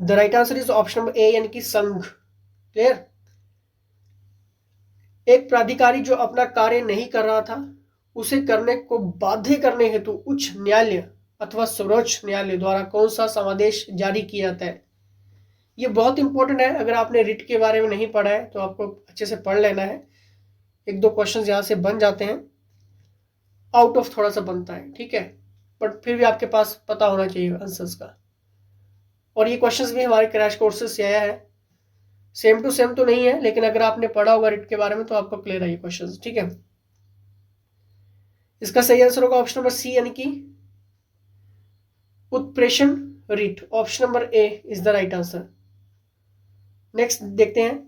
The right answer is option number ए यानी कि संघ। क्लियर। एक प्राधिकारी जो अपना कार्य नहीं कर रहा था उसे करने को बाध्य करने हेतु उच्च न्यायालय अथवा सर्वोच्च न्यायालय द्वारा कौन सा समादेश जारी किया जाता है। ये बहुत इंपॉर्टेंट है। अगर आपने रिट के बारे में नहीं पढ़ा है तो आपको अच्छे से पढ़ लेना है। एक दो क्वेश्चंस यहां से बन जाते हैं, आउट ऑफ थोड़ा सा बनता है, ठीक है, बट फिर भी आपके पास पता होना चाहिए आंसर्स का। और ये क्वेश्चंस भी हमारे क्रैश कोर्सेज से आया है। सेम टू सेम तो नहीं है, लेकिन अगर आपने पढ़ा होगा रिट के बारे में तो आपको क्लियर है ये क्वेश्चंस, ठीक है। इसका सही आंसर होगा ऑप्शन नंबर सी यानी कि उत्प्रेषण writ. Option number A is the right answer. Next देखते हैं।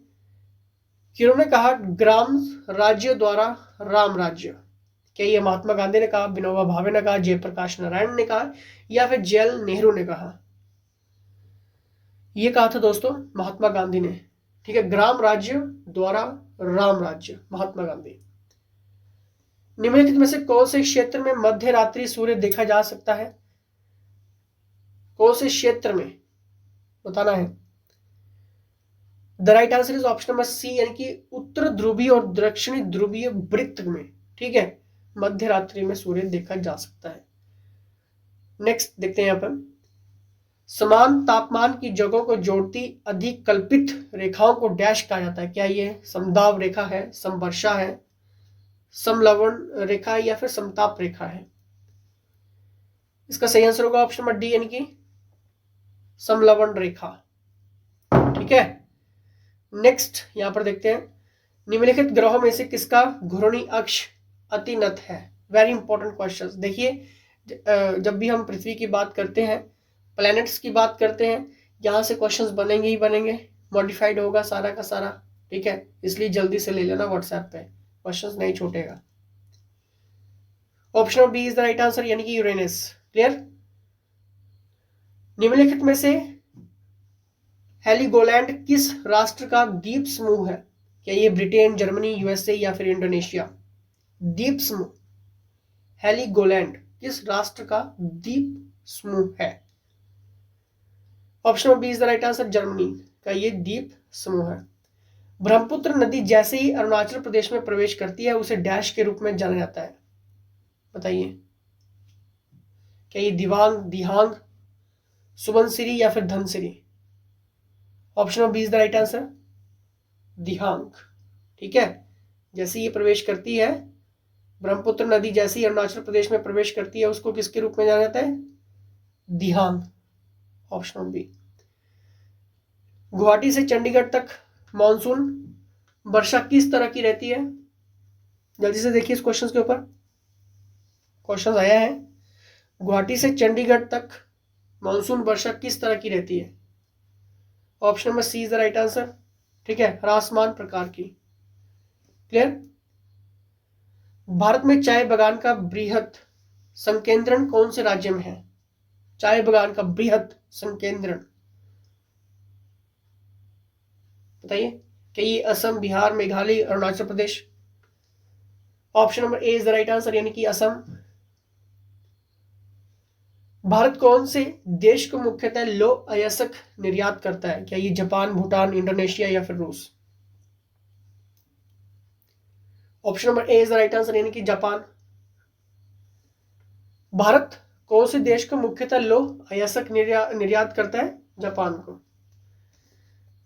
किन्होंने कहा ग्राम राज्य द्वारा राम राज्य। क्या ये महात्मा गांधी ने कहा, विनोबा भावे ने कहा, जयप्रकाश नारायण ने कहा, या फिर जवाहरलाल नेहरू ने कहा। ये कहा था दोस्तों महात्मा गांधी ने, ठीक है। ग्राम राज्य द्वारा राम राज्य, महात्मा गांधी। निम्नलिखित में से कौन से क्षेत्र में मध्य रात्रि सूर्य देखा जा सकता है। कौन से क्षेत्र में बताना है। The right answer is option number C यानी कि उत्तर ध्रुवीय और दक्षिणी ध्रुवीय वृत्त में, ठीक है, मध्य रात्रि में सूर्य देखा जा सकता है। नेक्स्ट देखते हैं यहां पर। समान तापमान की जगहों को जोड़ती अधिक कल्पित रेखाओं को डैश कहा जाता है। क्या ये समदाब रेखा है, समवर्षा है, समलवण रेखा है, या फिर समताप रेखा है। इसका सही आंसर होगा ऑप्शन नंबर डी यानी कि समलवण रेखा, ठीक है। नेक्स्ट यहां पर देखते हैं। निम्नलिखित ग्रहों में से किसका घूर्णी अक्ष अतिनत है। Very important question. देखिए जब भी हम पृथ्वी की बात करते हैं, प्लैनेट्स की बात करते हैं, यहां से क्वेश्चंस बनेंगे ही बनेंगे, मॉडिफाइड होगा सारा का सारा, ठीक है। इसलिए जल्दी से ले लेना व्हाट्सएप पे, क्वेश्चंस नहीं छूटेगा। Option B is the right answer यानी कि यूरेनस। क्लियर। निम्नलिखित में से हेलीगोलैंड किस राष्ट्र का द्वीप समूह है। क्या ये ब्रिटेन, जर्मनी, यूएसए, या फिर इंडोनेशिया। द्वीप समूह हेलीगोलैंड किस राष्ट्र का द्वीप समूह है। Option B is the right answer, Germany का ये द्वीप समूह है। ब्रह्मपुत्र नदी जैसे ही अरुणाचल प्रदेश में प्रवेश करती है उसे डैश के रूप में जाना जाता है। बताइए, क्या ये दिवांग, दिहांग, सुबनसिरी, या फिर Dhansiri. Option B is the right answer, Dihang, ठीक है। जैसे ये प्रवेश करती है, ब्रह्मपुत्र नदी जैसे ही अरुणाचल प्रदेश में प्रवेश करती है उसको किसके रूप में जाना जाता है, दिहांग। Option B. गुवाहाटी से चंडीगढ़ तक मॉनसून वर्षा किस तरह की रहती है। जल्दी से देखिए इस क्वेश्चन के ऊपर क्वेश्चन आया है। गुवाहाटी से चंडीगढ़ तक मॉनसून वर्षा किस तरह की रहती है। Option number C is the right answer, ठीक है, ह्रासमान प्रकार की। क्लियर। भारत में चाय बगान का बृहद संकेंद्रण कौन से राज्य में है। चाय बगान का बृहद संकेंद्रण बताइए। क्या ये Assam, Bihar, Meghalaya, Arunachal Pradesh. Option number A is the right answer यानी कि असम। भारत कौन से देश को मुख्यतः लौह अयस्क निर्यात करता है। क्या ये जापान, भूटान, इंडोनेशिया, या फिर रूस। Option number A is the right answer यानी कि जापान। भारत कौन से देश को मुख्यतः लौह अयस्क निर्यात करता है, जापान को।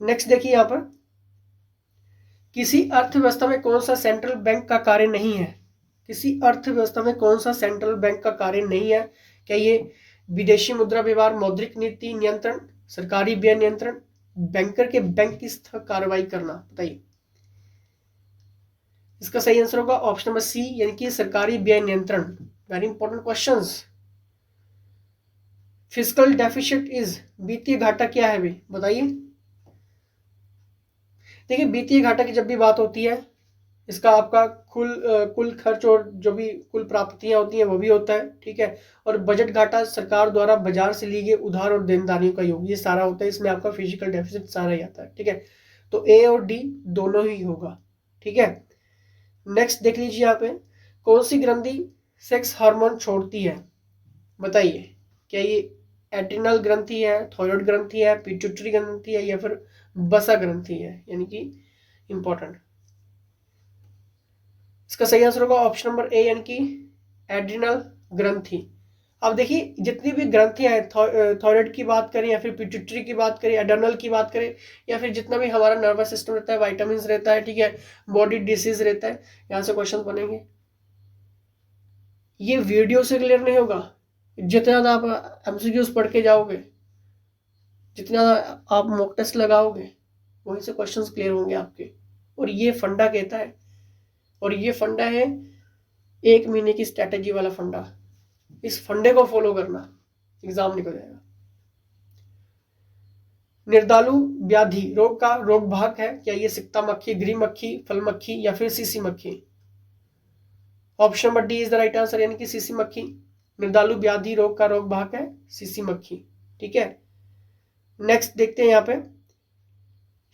नेक्स्ट देखिए यहां पर। किसी अर्थव्यवस्था में कौन सा सेंट्रल बैंक का कार्य नहीं है। किसी अर्थव्यवस्था में कौन सा सेंट्रल बैंक का कार्य नहीं है। क्या ये विदेशी मुद्रा व्यवहार, मौद्रिक नीति नियंत्रण, सरकारी व्यय नियंत्रण, बैंकर के बैंक की कार्रवाई करना। बताइए, इसका सही आंसर होगा ऑप्शन नंबर सी यानी कि सरकारी व्यय नियंत्रण। Very important questions. Fiscal deficit is, वित्तीय घाटा क्या है भाई, बताइए। देखिए वित्तीय घाटा की जब भी बात होती है, इसका आपका कुल खर्च और जो भी कुल प्राप्तियां होती हैं वो भी होता है, ठीक है। और बजट घाटा सरकार द्वारा बाजार से ली गई उधार और देनदारियों का योग, ये सारा होता है। इसमें आपका फिजिकल डेफिसिट सारा ही आता है, ठीक है। तो ए और डी दोनों ही होगा, ठीक है। नेक्स्ट देख लीजिए यहाँ पे, कौन सी ग्रंथि सेक्स हार्मोन छोड़ती है, बताइए। क्या ये एड्रिनल ग्रंथि है, थायराइड ग्रंथि है, पिट्यूटरी ग्रंथि है, या फिर बसा ग्रंथि है, यानी कि इंपॉर्टेंट। इसका सही आंसर होगा ऑप्शन नंबर ए, यानी कि एड्रिनल ग्रंथि। अब देखिए जितनी भी ग्रंथियां हैं, थायराइड की बात करें या फिर पिट्यूटरी की बात करें, एड्रिनल की बात करें, या फिर जितना भी हमारा नर्वस सिस्टम रहता है, वाइटामिन रहता है, ठीक है, बॉडी डिसीज रहता है, यहाँ से क्वेश्चन बनेंगे। ये वीडियो से क्लियर नहीं होगा, जितना ज़्यादा आप एमसीक्यूज पढ़ के जाओगे, जितना आप मॉक टेस्ट लगाओगे, वहीं से क्वेश्चंस क्लियर होंगे आपके। और ये फंडा कहता है, और ये फंडा है 1 महीने की स्ट्रैटेजी वाला फंडा। इस फंडे को फॉलो करना, एग्जाम निकल जाएगा। निर्दालु व्याधि रोग का रोग भाग है, क्या ये सिक्ता मक्खी, गृह मक्खी, फल मक्खी, या फिर सीसी मक्खी? Option number D is the right answer, यानी कि सीसी मक्खी। निर्दालु व्याधि रोग का रोग भाग है सीसी मक्खी, ठीक है। नेक्स्ट देखते हैं यहाँ पे,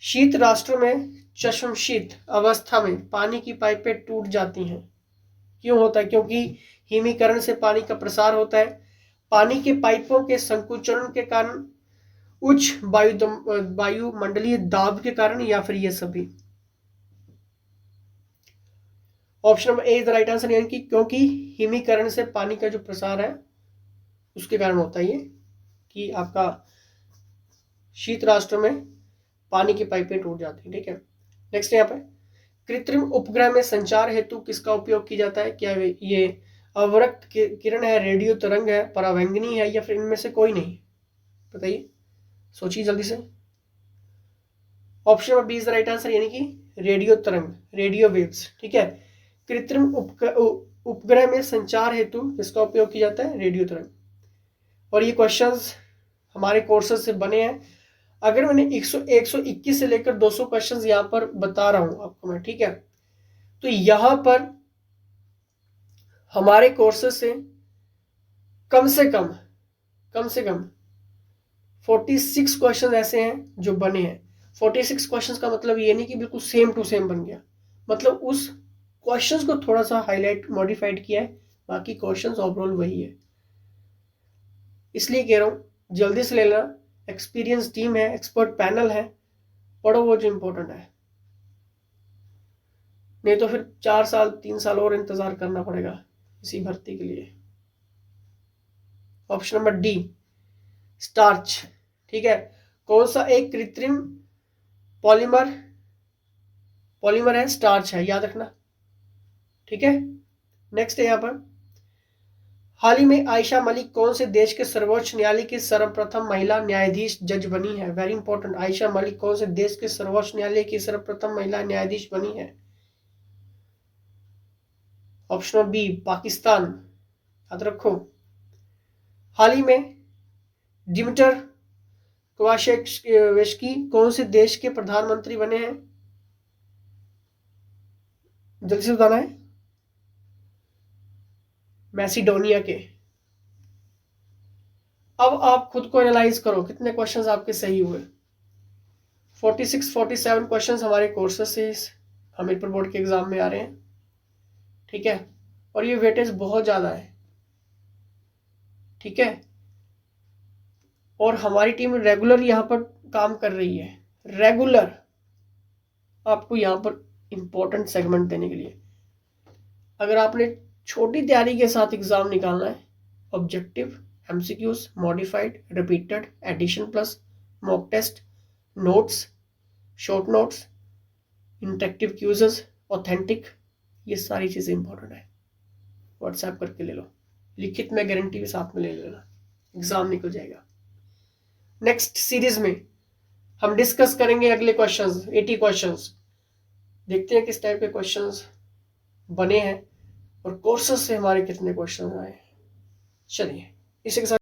शीत राष्ट्र में चश्मशीत अवस्था में पानी की पाइपें टूट जाती हैं, क्यों होता है? क्योंकि हिमीकरण से पानी का प्रसार होता है, पानी के पाइपों के संकुचन के कारण, उच्च वायुमंडलीय दाब के कारण, या फिर ये सभी? Option number A is the right answer, यानी कि क्योंकि हिमीकरण से पानी का जो प्रसार है उसके कारण होता है ये, कि आपका शीत राष्ट्र में पानी की पाइपें टूट जाती है, ठीक है। नेक्स्ट यहाँ पे, कृत्रिम उपग्रह में संचार हेतु किसका उपयोग किया जाता है? क्या ये अवरक्त किरण है, रेडियो तरंग है, परावैंगनी है, या फिर इनमें से कोई नहीं? बताइए, सोचिए जल्दी से। Option number B is the right answer, यानी कि रेडियो तरंग, रेडियो वेव्स, ठीक है। कृत्रिम उपग्रह में संचार हेतु किसका उपयोग किया जाता है? रेडियो तरंग। और ये क्वेश्चंस हमारे कोर्सेज से बने हैं। अगर मैंने 121 से लेकर 200 क्वेश्चंस यहाँ पर बता रहा हूं आपको मैं, ठीक है, तो यहाँ पर हमारे कोर्सेज से कम से कम 46 क्वेश्चन ऐसे हैं जो बने हैं। 46 क्वेश्चंस का मतलब ये नहीं कि बिल्कुल सेम टू सेम बन गया, मतलब उस क्वेश्चंस को थोड़ा सा हाईलाइट मॉडिफाइड किया है, बाकी क्वेश्चंस ओवरऑल वही है। इसलिए कह रहा हूं जल्दी से ले लेना, एक्सपीरियंस टीम है, एक्सपर्ट पैनल है, पढ़ो वो जो इंपॉर्टेंट है, नहीं तो फिर 4 साल 3 साल और इंतजार करना पड़ेगा इसी भर्ती के लिए। ऑप्शन नंबर डी स्टार्च, ठीक है। कौन सा एक कृत्रिम पॉलीमर है? स्टार्च है, याद रखना, ठीक है। नेक्स्ट है यहाँ पर, हाल ही में आयशा मलिक कौन से देश के सर्वोच्च न्यायालय की सर्वप्रथम महिला न्यायाधीश जज बनी है? वेरी इंपॉर्टेंट, आयशा मलिक कौन से देश के सर्वोच्च न्यायालय की सर्वप्रथम महिला न्यायाधीश बनी है? ऑप्शन बी पाकिस्तान, याद रखो। हाल ही में डिमिटर क्वाशेवेस्की कौन से देश के प्रधानमंत्री बने हैं? जल्दी से बताना है। मैसिडोनिया के। अब आप खुद को एनालाइज करो कितने क्वेश्चंस आपके सही हुए। 46-47 क्वेश्चंस हमारे कोर्सेज से हमीरपुर बोर्ड के एग्जाम में आ रहे हैं, ठीक है, और ये वेटेज बहुत ज्यादा है, ठीक है। और हमारी टीम रेगुलर यहाँ पर काम कर रही है, रेगुलर आपको यहाँ पर इंपॉर्टेंट सेगमेंट देने के लिए। अगर आपने छोटी तैयारी के साथ एग्जाम निकालना है, objective, MCQs, modified, repeated, edition plus, mock test, notes, short notes, interactive quizzes, authentic, ये सारी चीज़ें इंपॉर्टेंट है। व्हाट्सएप करके ले लो, लिखित में गारंटी भी साथ में ले लेना, एग्जाम निकल जाएगा। नेक्स्ट सीरीज में हम डिस्कस करेंगे अगले क्वेश्चंस, 80 क्वेश्चंस। देखते हैं किस टाइप के क्वेश्चंस बने हैं और कोर्सेज से हमारे कितने क्वेश्चन आए। चलिए इसी के साथ